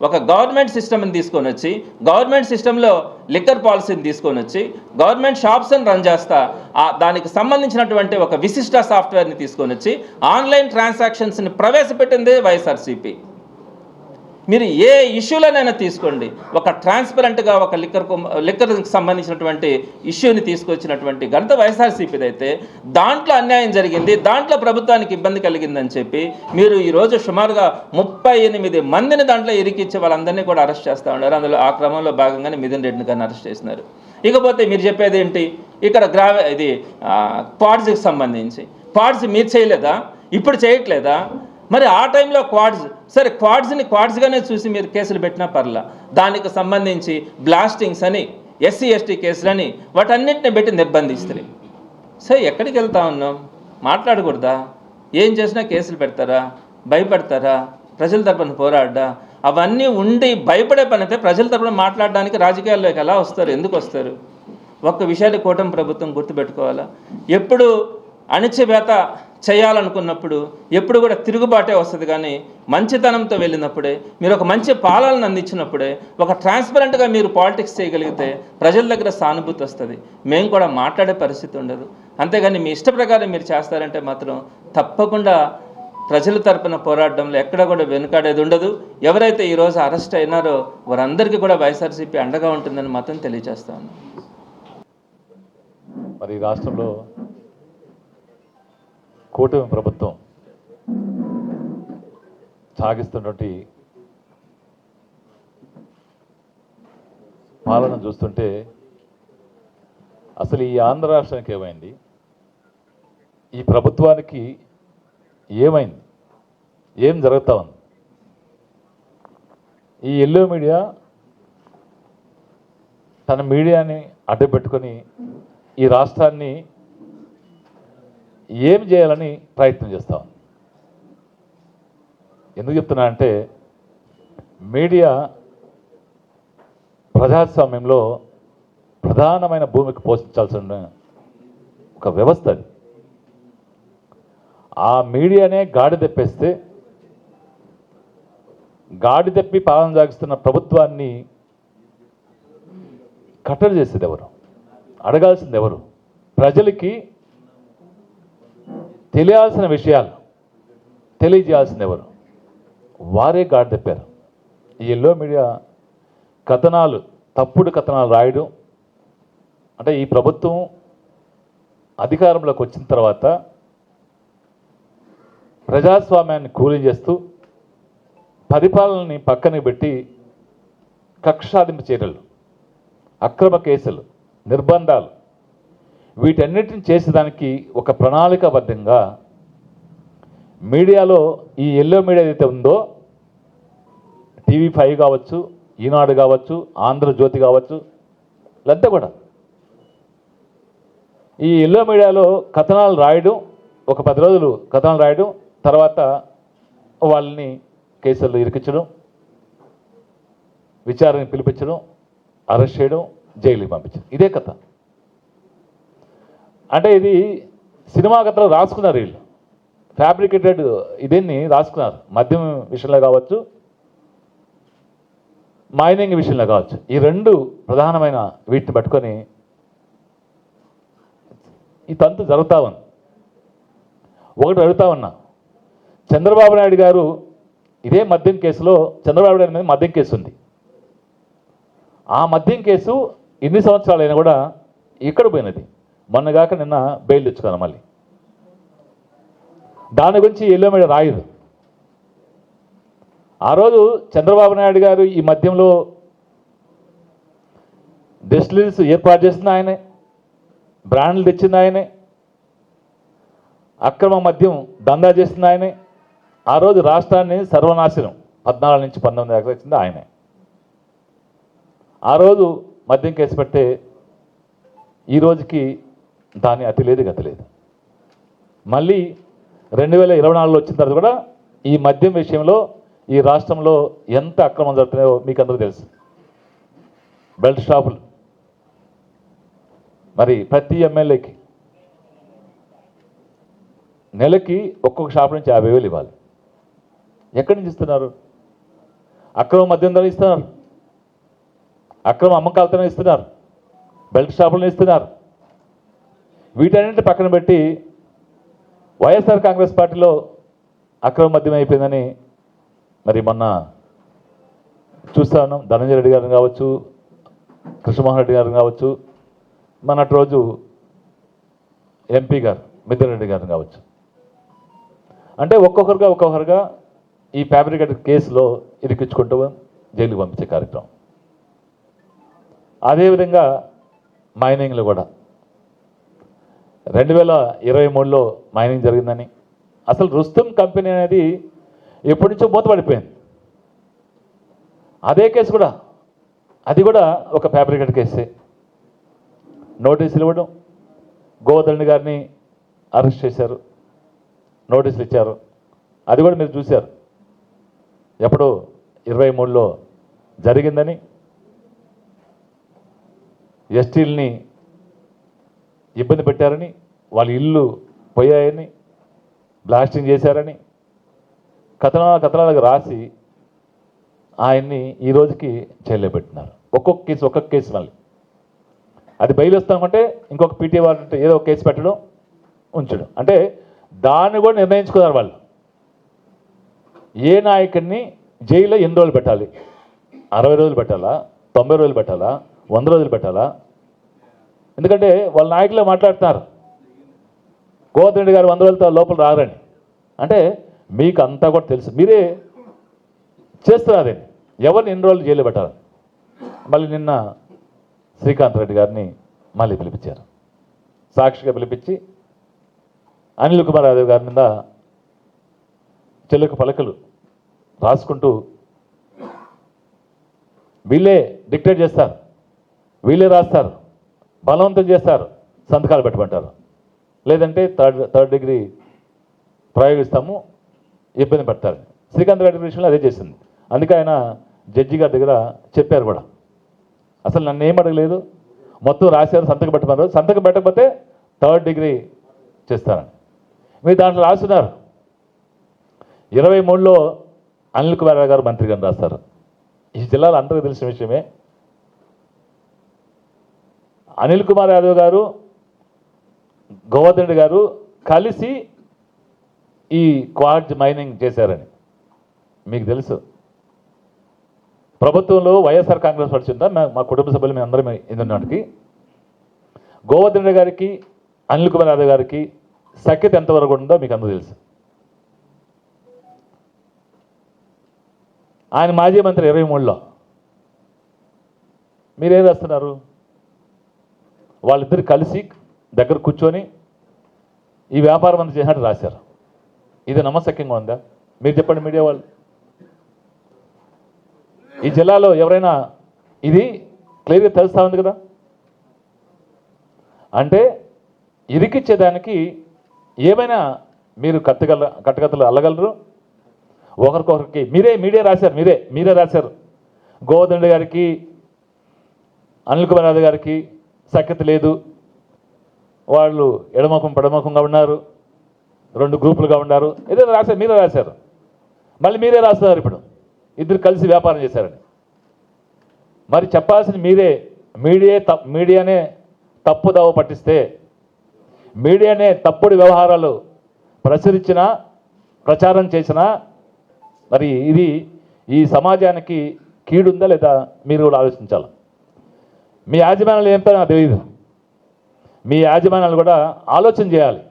ఒక గవర్నమెంట్ సిస్టమ్ని తీసుకొని వచ్చి, గవర్నమెంట్ సిస్టంలో లిక్కర్ పాలసీని తీసుకొని వచ్చి గవర్నమెంట్ షాప్స్ని రన్ చేస్తా దానికి సంబంధించినటువంటి ఒక విశిష్ట సాఫ్ట్వేర్ని తీసుకొని వచ్చి ఆన్లైన్ ట్రాన్సాక్షన్స్ని ప్రవేశపెట్టిందే వైఎస్ఆర్సీపీ. మీరు ఏ ఇష్యూలోనైనా తీసుకోండి, ఒక ట్రాన్స్పరెంట్గా ఒక లిక్కర్కి సంబంధించినటువంటి ఇష్యూని తీసుకొచ్చినటువంటి ఘనత వైఎస్ఆర్సీపీది అయితే దాంట్లో అన్యాయం జరిగింది, దాంట్లో ప్రభుత్వానికి ఇబ్బంది కలిగిందని చెప్పి మీరు ఈరోజు సుమారుగా 38 మందిని దాంట్లో ఇరికిచ్చి వాళ్ళందరినీ కూడా అరెస్ట్ చేస్తూ ఉన్నారు. అందులో ఆ క్రమంలో భాగంగానే మిథున్ రెడ్డిని కానీ అరెస్ట్ చేసినారు. ఇకపోతే మీరు చెప్పేది ఏంటి, ఇక్కడ ఇది క్వాడ్స్కి సంబంధించి క్వాడ్స్ మీరు చేయలేదా, ఇప్పుడు చేయట్లేదా? మరి ఆ టైంలో క్వాడ్స్, సరే క్వాడ్స్గానే చూసి మీరు కేసులు పెట్టినా పర్లా, దానికి సంబంధించి బ్లాస్టింగ్స్ అని SC ST కేసులని వాటన్నిటిని పెట్టి నిర్బంధిస్తారు. సరే ఎక్కడికి వెళ్తా ఉన్నాం, మాట్లాడకూడదా? ఏం చేసినా కేసులు పెడతారా, భయపడతారా, ప్రజల తరపున పోరాడ్డా? అవన్నీ ఉండి భయపడే పని అయితే ప్రజల తరపున మాట్లాడడానికి రాజకీయాల్లోకి ఎలా వస్తారు, ఎందుకు వస్తారు? ఒక్క విషయాన్ని కూటమి ప్రభుత్వం గుర్తుపెట్టుకోవాలా, ఎప్పుడు అణిచివేత చేయాలనుకున్నప్పుడు ఎప్పుడు కూడా తిరుగుబాటే వస్తుంది. కానీ మంచితనంతో వెళ్ళినప్పుడే, మీరు ఒక మంచి పాలనను అందించినప్పుడే, ఒక ట్రాన్స్పరెంట్గా మీరు పాలిటిక్స్ చేయగలిగితే ప్రజల దగ్గర సానుభూతి వస్తుంది, మేము కూడా మాట్లాడే పరిస్థితి ఉండదు. అంతేగాని మీ ఇష్ట ప్రకారం మీరు చేస్తారంటే మాత్రం తప్పకుండా ప్రజల తరపున పోరాటంలో ఎక్కడ కూడా వెనుకాడేది ఉండదు. ఎవరైతే ఈరోజు అరెస్ట్ అయినారో వారందరికీ కూడా వైఎస్ఆర్సీపీ అండగా ఉంటుందని మాత్రం తెలియజేస్తాను. మరి రాష్ట్రంలో కూటమి ప్రభుత్వం సాగిస్తున్నటువంటి పాలన చూస్తుంటే అసలు ఈ ఆంధ్ర రాష్ట్రానికి ఏమైంది, ఈ ప్రభుత్వానికి ఏమైంది, ఏం జరుగుతూ ఉంది? ఈ ఎల్లో మీడియా తన మీడియాని అడ్డుపెట్టుకొని ఈ రాష్ట్రాన్ని ఏం చేయాలని ప్రయత్నం చేస్తాం. ఎందుకు చెప్తున్నా అంటే మీడియా ప్రజాస్వామ్యంలో ప్రధానమైన భూమికి పోషించాల్సిన ఒక వ్యవస్థ అది. ఆ మీడియానే గాడి తెప్పేస్తే, గాడి తెప్పి పాలన సాగిస్తున్న ప్రభుత్వాన్ని కట్టడి చేసేది ఎవరు, అడగాల్సింది ఎవరు? ప్రజలకి తెలియాల్సిన విషయాలు తెలియజేయాల్సింది ఎవరు? వారే గాడి తెప్పారు. ఈ ఎల్లో మీడియా కథనాలు, తప్పుడు కథనాలు రాయడం అంటే ఈ ప్రభుత్వం అధికారంలోకి వచ్చిన తర్వాత ప్రజాస్వామ్యాన్ని కూలింగ్ చేస్తూ పరిపాలనని పక్కన పెట్టి కక్ష సాధింపు చర్యలు, అక్రమ కేసులు, నిర్బంధాలు వీటన్నిటిని చేసేదానికి ఒక ప్రణాళికాబద్ధంగా మీడియాలో ఈ ఎల్లో మీడియా ఏదైతే ఉందో, TV5 కావచ్చు, ఈనాడు కావచ్చు, ఆంధ్రజ్యోతి కావచ్చు, ఇదంతా కూడా ఈ ఎల్లో మీడియాలో కథనాలు రాయడం, ఒక 10 రోజులు కథనాలు రాయడం, తర్వాత వాళ్ళని కేసుల్లో ఇరికించడం, విచారణకు పిలిపించడం, అరెస్ట్ చేయడం, జైలుకి పంపించడం, ఇదే కథ. అంటే ఇది సినిమా కథలో రాసుకున్నారు వీళ్ళు, ఫ్యాబ్రికేటెడ్ ఇదేన్ని రాసుకున్నారు. మద్యం విషయంలో కావచ్చు, మైనింగ్ విషయంలో కావచ్చు, ఈ రెండు ప్రధానమైన వీటిని పట్టుకొని ఈ తంతు జరుగుతూ ఉంది. ఒకటి అడుగుతా ఉన్నా, చంద్రబాబు నాయుడు గారు ఇదే మద్యం కేసులో, చంద్రబాబు నాయుడు మీద మద్యం కేసు ఉంది, ఆ మద్యం కేసు ఇన్ని సంవత్సరాలైనా కూడా ఇక్కడ పోయినది. మొన్నగాక నిన్న బెయిల్ తెచ్చుకున్నాను మళ్ళీ. దాని గురించి ఎల్లో మీద రాయదు. ఆ రోజు చంద్రబాబు నాయుడు గారు ఈ మద్యంలో డిస్టిలరీస్ ఏర్పాటు చేసిన ఆయనే, బ్రాండ్లు తెచ్చింది ఆయనే, అక్రమ మద్యం దందా చేసిన ఆయనే. ఆ రోజు రాష్ట్రాన్ని సర్వనాశనం 14 నుంచి 19 దాకా వచ్చింది ఆయనే. ఆ రోజు మద్యం కేసు పెడితే ఈ రోజుకి దాని అతి లేదు గతి లేదు. మళ్ళీ 2024లో వచ్చిన తర్వాత కూడా ఈ మద్యం విషయంలో ఈ రాష్ట్రంలో ఎంత అక్రమం జరుగుతున్నాయో మీకు అందరూ తెలుసు. బెల్ట్ షాపులు, మరి ప్రతి ఎమ్మెల్యేకి నెలకి ఒక్కొక్క షాప్ నుంచి 50,000 ఇవ్వాలి. ఎక్కడి నుంచి ఇస్తున్నారు? అక్రమ మద్యం ధర ఇస్తున్నారు, అక్రమ అమ్మకాలతోనే ఇస్తున్నారు, బెల్ట్ షాపులను ఇస్తున్నారు. వీటన్నింటి పక్కన పెట్టి వైఎస్ఆర్ కాంగ్రెస్ పార్టీలో అక్రమ మద్యం అయిపోయిందని మరి మొన్న చూస్తా ఉన్నాం. ధనంజయ రెడ్డి గారిని కావచ్చు, కృష్ణమోహన్ రెడ్డి గారిని కావచ్చు, మొన్నటి రోజు ఎంపీ గారు మిథున్ రెడ్డి గారిని కావచ్చు. అంటే ఒక్కొక్కరుగా ఈ ఫ్యాబ్రికేటెడ్ కేసులో ఇరికించుకుంటూ జైలుకి పంపించే కార్యక్రమం. అదేవిధంగా మైనింగ్లో కూడా 2023లో మైనింగ్ జరిగిందని, అసలు రుస్తుం కంపెనీ అనేది ఎప్పటి నుంచో మూతపడిపోయింది. అదే కేసు కూడా, అది కూడా ఒక ఫ్యాబ్రికేట్ కేసే. నోటీసులు ఇవ్వడం, గోవర్ధన్ గారిని అరెస్ట్ చేశారు, నోటీసులు ఇచ్చారు. అది కూడా మీరు చూశారు. ఎప్పుడో 23లో జరిగిందని, ఎస్టీలని ఇబ్బంది పెట్టారని, వాళ్ళ ఇల్లు పోయాయని, బ్లాస్టింగ్ చేశారని కథనాలకు రాసి ఆయన్ని ఈ రోజుకి జైల్లో పెట్టినారు. ఒక్కొక్క కేసు మళ్ళీ అది బయలు వస్తామంటే ఇంకొక పీటీ వాళ్ళు ఏదో ఒక కేసు పెట్టడం, ఉంచడం. అంటే దాన్ని కూడా నిర్ణయించుకున్నారు వాళ్ళు. ఏ నాయకుడిని జైల్లో ఎన్ని రోజులు పెట్టాలి? 60 రోజులు పెట్టాలా, 90 రోజులు పెట్టాలా, 100 రోజులు పెట్టాలా? ఎందుకంటే వాళ్ళ నాయకులే మాట్లాడుతున్నారు, గోవర్ధన్ రెడ్డి గారు 100 రోజులతో లోపల రారని. అంటే మీకు అంతా కూడా తెలుసు, మీరే చేస్తున్నారు అదే. ఎవరిని ఎన్ని రోజులు జైల్లో పెట్టాలి? మళ్ళీ నిన్న శ్రీకాంత్ రెడ్డి గారిని మళ్ళీ పిలిపించారు, సాక్షిగా పిలిపించి అనిల్ కుమార్ యాదవ్ గారి మీద చెల్లుక పలకలు రాసుకుంటూ వీళ్ళే డిక్టేట్ చేస్తారు, వీళ్ళే రాస్తారు, బలవంతం చేస్తారు, సంతకాలు పెట్టమంటారు. లేదంటే థర్డ్ డిగ్రీ ప్రయోగిస్తాము, ఇబ్బంది పెడతారు. శ్రీకాంత్ రెడ్డి విషయంలో అదే చేసింది. అందుకే ఆయన జడ్జి గారి దగ్గర చెప్పారు కూడా, అసలు నన్ను ఏం అడగలేదు, మొత్తం రాశారు, సంతకం పెట్టమన్నారు, సంతకం పెట్టకపోతే 3rd డిగ్రీ చేస్తారని. మీరు దాంట్లో రాస్తున్నారు. 23లో అనిల్ కుమార్ గారు మంత్రిగా రాస్తారు. ఈ జిల్లాలో అందరికీ తెలిసిన విషయమే. అనిల్ కుమార్ యాదవ్ గారు, గోవర్ధన్ రెడ్డి గారు కలిసి ఈ క్వార్జ్ మైనింగ్ చేశారని మీకు తెలుసు. ప్రభుత్వంలో వైఎస్ఆర్ కాంగ్రెస్ పార్టీ ఉందా, మా కుటుంబ సభ్యులు మేము అందరం ఇందున్నటికి గోవర్ధన్ రెడ్డి గారికి, అనిల్ కుమార్ యాదవ్ గారికి సఖ్యత ఎంతవరకు ఉందో మీకు అందరూ తెలుసు. ఆయన మాజీ మంత్రి 23లో. మీరేం రాస్తున్నారు? వాళ్ళిద్దరు కలిసి దగ్గర కూర్చొని ఈ వ్యాపారం అంతా చేసినట్టు రాశారు. ఇది నమ్మశక్యంగా ఉందా? మీరు చెప్పండి మీడియా వాళ్ళు. ఈ జిల్లాలో ఎవరైనా ఇది క్లియర్గా తెలుస్తూ ఉంది కదా. అంటే ఇరికిచ్చేదానికి ఏమైనా మీరు కట్టుకథలు అల్లగలరు. ఒకరికొకరికి మీడియా రాశారు, మీరే రాశారు. గోవర్ధన్ రెడ్డి గారికి, అనిల్ కుమార్ యాదవ్ గారికి సఖ్యత లేదు, వాళ్ళు ఎడమముఖం పడముఖంగా ఉన్నారు, 2 గ్రూపులుగా ఉన్నారు, ఏదో రాశారు, మీరే రాశారు. మళ్ళీ మీరే రాస్తున్నారు ఇప్పుడు ఇద్దరు కలిసి వ్యాపారం చేశారని. మరి చెప్పాల్సిన మీరే. మీడియానే తప్పుదావ పట్టిస్తే, మీడియానే తప్పుడు వ్యవహారాలు ప్రచారం చేసినా మరి ఇది ఈ సమాజానికి కీడుందా లేదా మీరు కూడా ఆలోచించాలి. మీ యాజమాన్యాలు ఏంటో నాకు తెలియదు. మీ యాజమాన్యాలు కూడా ఆలోచన చేయాలి.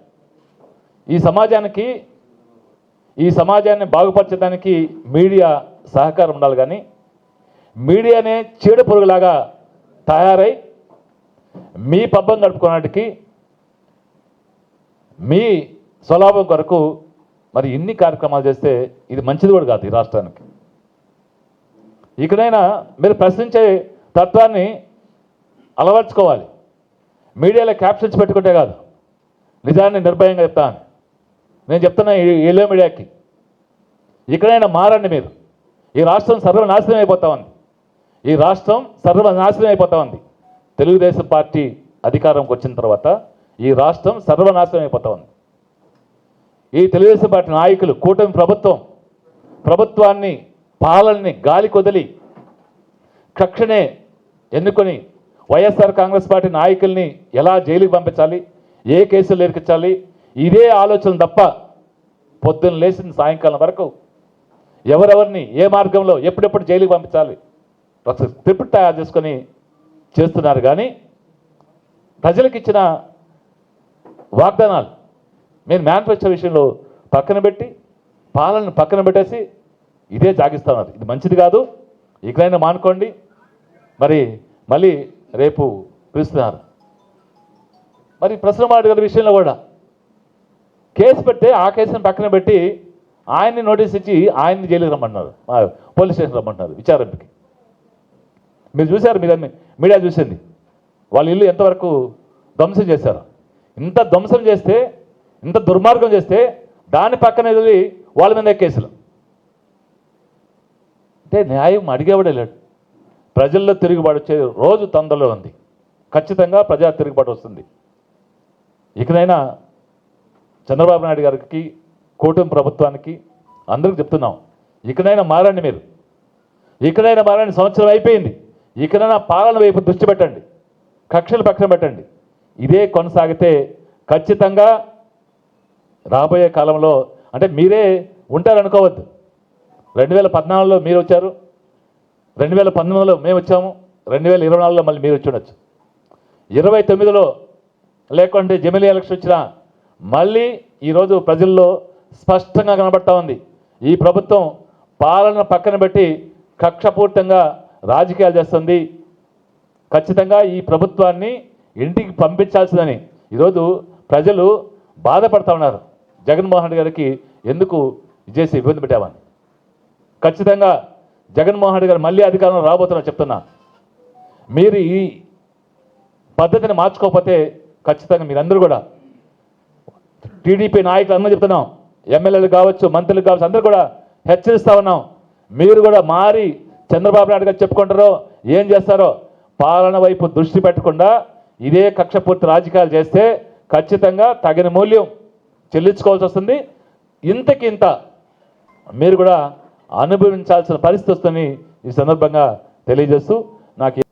ఈ సమాజాన్ని బాగుపరచడానికి మీడియా సహకారం ఉండాలి. కానీ మీడియానే చీడ పురుగులాగా తయారై మీ పబ్బం గడుపుకోవడానికి మీ స్వలాభం కొరకు మరి ఇన్ని కార్యక్రమాలు చేస్తే ఇది మంచిది కూడా కాదు ఈ రాష్ట్రానికి. ఇకనైనా మీరు ప్రశ్నించే తత్వాన్ని అలవర్చుకోవాలి. మీడియాలో క్యాప్షన్స్ పెట్టుకుంటే కాదు, నిజాన్ని నిర్భయంగా చెప్తాను. నేను చెప్తున్నా ఏలో మీడియాకి, ఇకనైనా మారండి మీరు. ఈ రాష్ట్రం సర్వనాశనం అయిపోతా ఉంది. ఈ రాష్ట్రం సర్వనాశనం అయిపోతా ఉంది. తెలుగుదేశం పార్టీ అధికారంకి వచ్చిన తర్వాత ఈ రాష్ట్రం సర్వనాశనం అయిపోతా ఉంది. ఈ తెలుగుదేశం పార్టీ నాయకులు, కూటమి ప్రభుత్వాన్ని పాలనని గాలి కొదిలి కక్షనే ఎన్నుకొని వైఎస్ఆర్ కాంగ్రెస్ పార్టీ నాయకుల్ని ఎలా జైలుకి పంపించాలి, ఏ కేసులు ఇరికించాలి, ఇదే ఆలోచన తప్ప పొద్దున్న లేచిన సాయంకాలం వరకు ఎవరెవరిని ఏ మార్గంలో ఎప్పుడెప్పుడు జైలుకి పంపించాలి స్క్రిప్ట్ తయారు చేసుకొని చేస్తున్నారు. కానీ ప్రజలకు ఇచ్చిన వాగ్దానాలు మీరు మేనిఫెస్టో విషయంలో పక్కన పెట్టి పాలనను పక్కన పెట్టేసి ఇదే సాగిస్తున్నారు. ఇది మంచిది కాదు. ఇకనైనా మానుకోండి. మరి మళ్ళీ రేపు పిలుస్తున్నారు. మరి ప్రసన్నమారెడ్డి గారి విషయంలో కూడా కేసు పెడితే ఆ కేసును పక్కన పెట్టి ఆయన్ని నోటీస్ ఇచ్చి ఆయన్ని జైలుకి రమ్మంటున్నారు, పోలీస్ స్టేషన్ రమ్మంటున్నారు విచారణకి. మీరు చూశారు, మీడియా చూసింది వాళ్ళ ఇల్లు ఎంతవరకు ధ్వంసం చేశారు. ఇంత ధ్వంసం చేస్తే, ఇంత దుర్మార్గం చేస్తే దాని పక్కన వెళ్ళి వాళ్ళ మీద కేసులు. అంటే న్యాయం అడిగేవాడే లేడు. ప్రజల్లో తిరుగుబాటు వచ్చే రోజు తొందరలో ఉంది. ఖచ్చితంగా ప్రజా తిరుగుబాటు వస్తుంది. ఇకనైనా చంద్రబాబు నాయుడు గారికి, కూటమి ప్రభుత్వానికి అందరికి చెప్తున్నాం, ఇకనైనా మారండి మీరు. ఇకనైనా మారండి. సంవత్సరం అయిపోయింది. ఇకనైనా పాలన వైపు దృష్టి పెట్టండి, కక్షలు పక్కన పెట్టండి. ఇదే కొనసాగితే ఖచ్చితంగా రాబోయే కాలంలో, అంటే మీరే ఉంటారనుకోవద్దు. 2014లో మీరు వచ్చారు, 2019లో మేము వచ్చాము, 2024లో మళ్ళీ మీరు వచ్చి ఉండొచ్చు, 29లో లేకుంటే జమిలీ ఎలక్షన్ వచ్చినా మళ్ళీ ఈరోజు ప్రజల్లో స్పష్టంగా కనబడతా ఉంది. ఈ ప్రభుత్వం పాలన పక్కన పెట్టి కక్షపూర్తంగా రాజకీయాలు చేస్తుంది. ఖచ్చితంగా ఈ ప్రభుత్వాన్ని ఇంటికి పంపించాల్సిందని ఈరోజు ప్రజలు బాధపడతా ఉన్నారు. జగన్మోహన్ రెడ్డి గారికి ఎందుకు చేసి ఇబ్బంది పెట్టామని. ఖచ్చితంగా జగన్మోహన్ రెడ్డి గారు మళ్ళీ అధికారంలో రాబోతున్నారు చెప్తున్నా. మీరు ఈ పద్ధతిని మార్చుకోకపోతే ఖచ్చితంగా మీరందరూ కూడా, టీడీపీ నాయకులు అందరూ చెప్తున్నాం, ఎమ్మెల్యేలు కావచ్చు, మంత్రులు కావచ్చు, అందరూ కూడా హెచ్చరిస్తూ ఉన్నాం. మీరు కూడా మారి చంద్రబాబు నాయుడు గారు చెప్పుకుంటారో ఏం చేస్తారో పాలన వైపు దృష్టి పెట్టకుండా ఇదే కక్షపూర్తి రాజకీయాలు చేస్తే ఖచ్చితంగా తగిన మూల్యం చెల్లించుకోవాల్సి వస్తుంది. ఇంతకింత మీరు కూడా అనుభవించాల్సిన పరిస్థితి వస్తుందని ఈ సందర్భంగా తెలియజేస్తూ, నాకు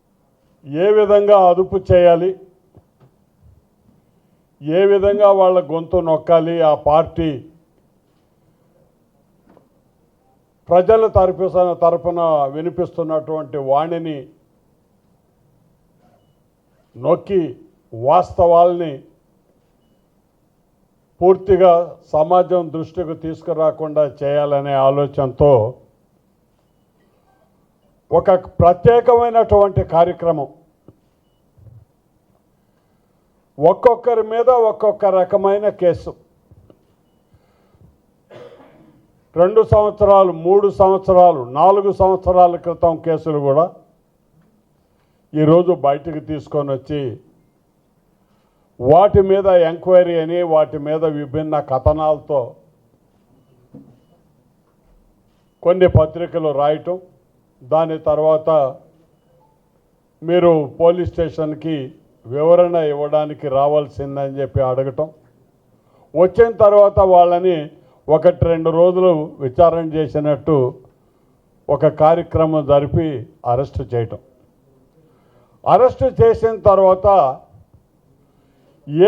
ఏ విధంగా అదుపు చేయాలి, ఏ విధంగా వాళ్ళ గొంతు నొక్కాలి, ఆ పార్టీ ప్రజల తరపున వినిపిస్తున్నటువంటి వాణిని నొక్కి వాస్తవాల్ని పూర్తిగా సమాజం దృష్టికి తీసుకురాకుండా చేయాలనే ఆలోచనతో ఒక ప్రత్యేకమైనటువంటి కార్యక్రమం, ఒక్కొక్కరి మీద ఒక్కొక్క రకమైన కేసు, 2 సంవత్సరాలు, 3 సంవత్సరాలు, 4 సంవత్సరాల క్రితం కేసులు కూడా ఈరోజు బయటకు తీసుకొని వచ్చి వాటి మీద ఎంక్వైరీ అని, వాటి మీద విభిన్న కథనాలతో కొన్ని పత్రికలు రాయటం, దాని తర్వాత మీరు పోలీస్ స్టేషన్కి వివరణ ఇవ్వడానికి రావాల్సిందని చెప్పి అడగటం, వచ్చిన తర్వాత వాళ్ళని 1-2 రోజులు విచారణ చేసినట్టు ఒక కార్యక్రమం జరిపి అరెస్టు చేయటం. అరెస్టు చేసిన తర్వాత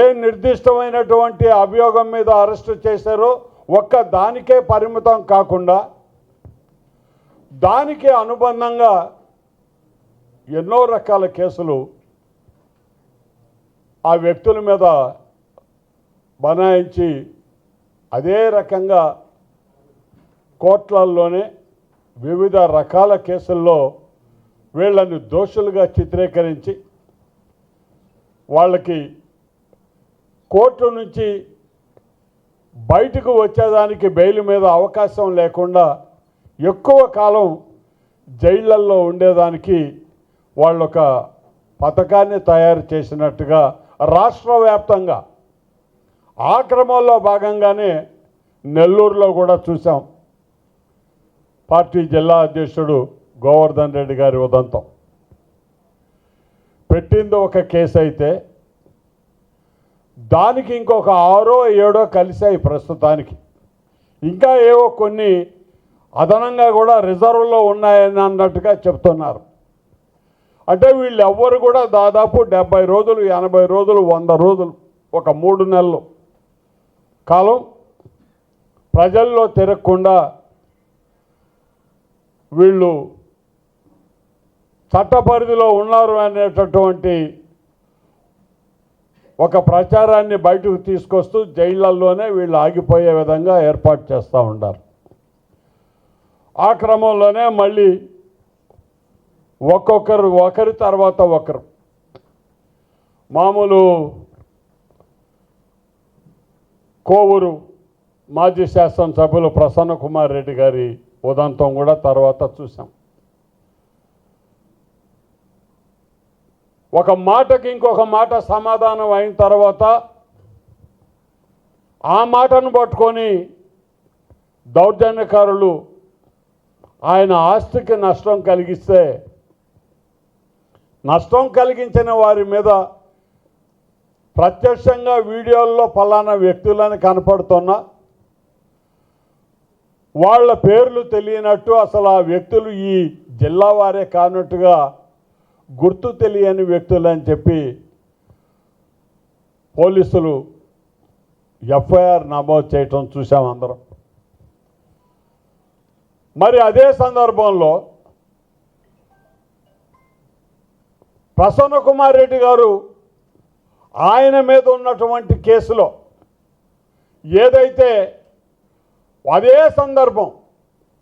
ఏ నిర్దిష్టమైనటువంటి అభియోగం మీద అరెస్టు చేశారో ఒక్క దానికే పరిమితం కాకుండా దానికి అనుబంధంగా ఎన్నో రకాల కేసులు ఆ వ్యక్తుల మీద బనాయించి అదే రకంగా కోర్టులలోనే వివిధ రకాల కేసుల్లో వీళ్ళని దోషులుగా చిత్రీకరించి వాళ్ళకి కోర్టు నుంచి బయటకు వచ్చేదానికి బెయిల్ మీద అవకాశం లేకుండా ఎక్కువ కాలం జైళ్ళల్లో ఉండేదానికి వాళ్ళొక పథకాన్ని తయారు చేసినట్టుగా రాష్ట్ర వ్యాప్తంగా ఆ క్రమంలో భాగంగానే నెల్లూరులో కూడా చూసాం. పార్టీ జిల్లా అధ్యక్షుడు గోవర్ధన్ రెడ్డి గారి ఉదంతం పెట్టింది ఒక కేసు అయితే దానికి ఇంకొక 6 7 కలిసాయి ప్రస్తుతానికి. ఇంకా ఏవో కొన్ని అదనంగా కూడా రిజర్వ్లో ఉన్నాయని అన్నట్టుగా చెప్తున్నారు. అంటే వీళ్ళు ఎవ్వరు కూడా దాదాపు 70 రోజులు 80 రోజులు 100 రోజులు ఒక 3 నెలలు కాలం ప్రజల్లో తిరగకుండా వీళ్ళు చట్ట పరిధిలో ఉన్నారు అనేటటువంటి ఒక ప్రచారాన్ని బయటకు తీసుకొస్తూ జైళ్ళల్లోనే వీళ్ళు ఆగిపోయే విధంగా ఏర్పాటు చేస్తూ ఉంటారు. ఆ క్రమంలోనే మళ్ళీ ఒకరి తర్వాత ఒకరు మామూలు కోవూరు మాజీ శాసనసభ్యులు ప్రసన్న కుమార్ రెడ్డి గారి ఉదంతం కూడా తర్వాత చూసాం. ఒక మాటకి ఇంకొక మాట సమాధానం అయిన తర్వాత ఆ మాటను పట్టుకొని దౌర్జన్యకారులు ఆయన ఆస్తికి నష్టం కలిగిస్తే నష్టం కలిగించిన వారి మీద ప్రత్యక్షంగా వీడియోల్లో పలానా వ్యక్తులని కనపడుతున్నా వాళ్ళ పేర్లు తెలియనట్టు అసలు ఆ వ్యక్తులు ఈ జిల్లా వారే కానట్టుగా గుర్తు తెలియని వ్యక్తులు అని చెప్పి పోలీసులు ఎఫ్ఐఆర్ నమోదు చేయటం చూసాం అందరం. మరి అదే సందర్భంలో ప్రసన్న కుమార్ రెడ్డి గారు ఆయన మీద ఉన్నటువంటి కేసులో ఏదైతే అదే సందర్భం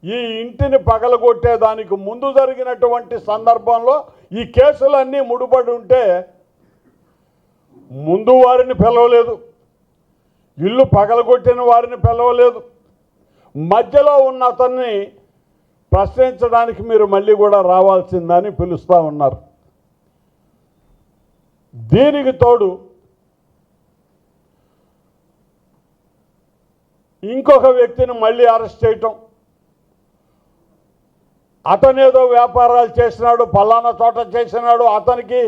ఈ ఇంటిని పగలగొట్టేదానికి ముందు జరిగినటువంటి సందర్భంలో ఈ కేసులన్నీ ముడిపడి ఉంటే ముందు వారిని పిలవలేదు, ఇల్లు పగలగొట్టిన వారిని పిలవలేదు, మధ్యలో ఉన్న అతన్ని ప్రశ్నించడానికి మీరు మళ్ళీ కూడా రావాల్సిందని పిలుస్తూ ఉన్నారు. దీనికి తోడు ఇంకొక వ్యక్తిని మళ్ళీ అరెస్ట్ చేయటం, అతనేదో వ్యాపారాలు చేసినాడు, పలానా చోట చేసినాడు, అతనికి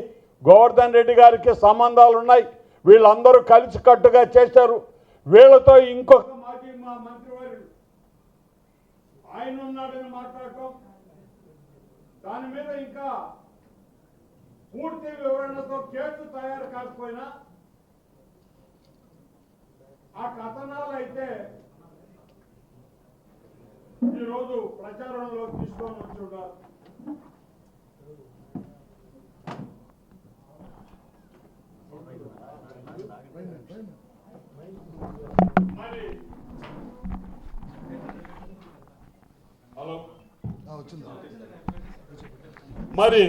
గోవర్ధన్ రెడ్డి గారికి సంబంధాలు ఉన్నాయి, వీళ్ళందరూ కలిసికట్టుగా చేశారు, వీళ్ళతో ఇంకొక మాజీ మంత్రివర్యుడు ఆయన ఉన్నాడని మాట్లాడటం, దాని మీద ఇంకా పూర్తి వివరణతో కేసు తయారు కాకపోయినా ఆ కథనాలు అయితే ఈరోజు ప్రచారంలో తీసుకొని వచ్చున్నారు. మరి హలో మరి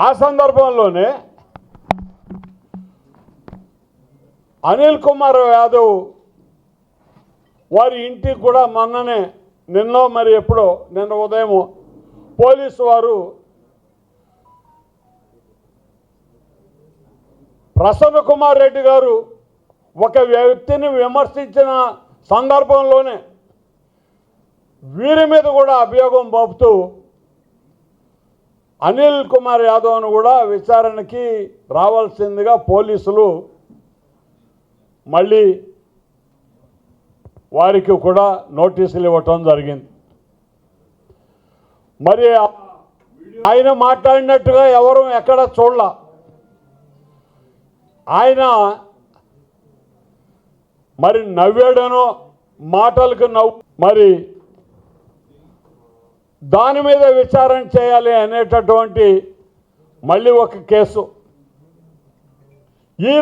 ఆ సందర్భంలోనే అనిల్ కుమార్ యాదవ్ వారి ఇంటికి కూడా నిన్న మరి ఎప్పుడో నిన్న ఉదయం పోలీసు వారు ప్రసన్న కుమార్ రెడ్డి గారు ఒక వ్యక్తిని విమర్శించిన సందర్భంలోనే వీరి మీద కూడా అభియోగం మోపుతూ అనిల్ కుమార్ యాదవ్ను కూడా విచారణకి రావాల్సిందిగా పోలీసులు మళ్ళీ వారికి కూడా నోటీసులు ఇవ్వటం జరిగింది. మరి ఆయన మాట్లాడినట్టుగా ఎవరు ఎక్కడ చూడలా. ఆయన మరి నవ్వాడనో మాటలకు మరి దాని మీద విచారణ చేయాలి అనేటటువంటి మళ్ళీ ఒక కేసు ఈ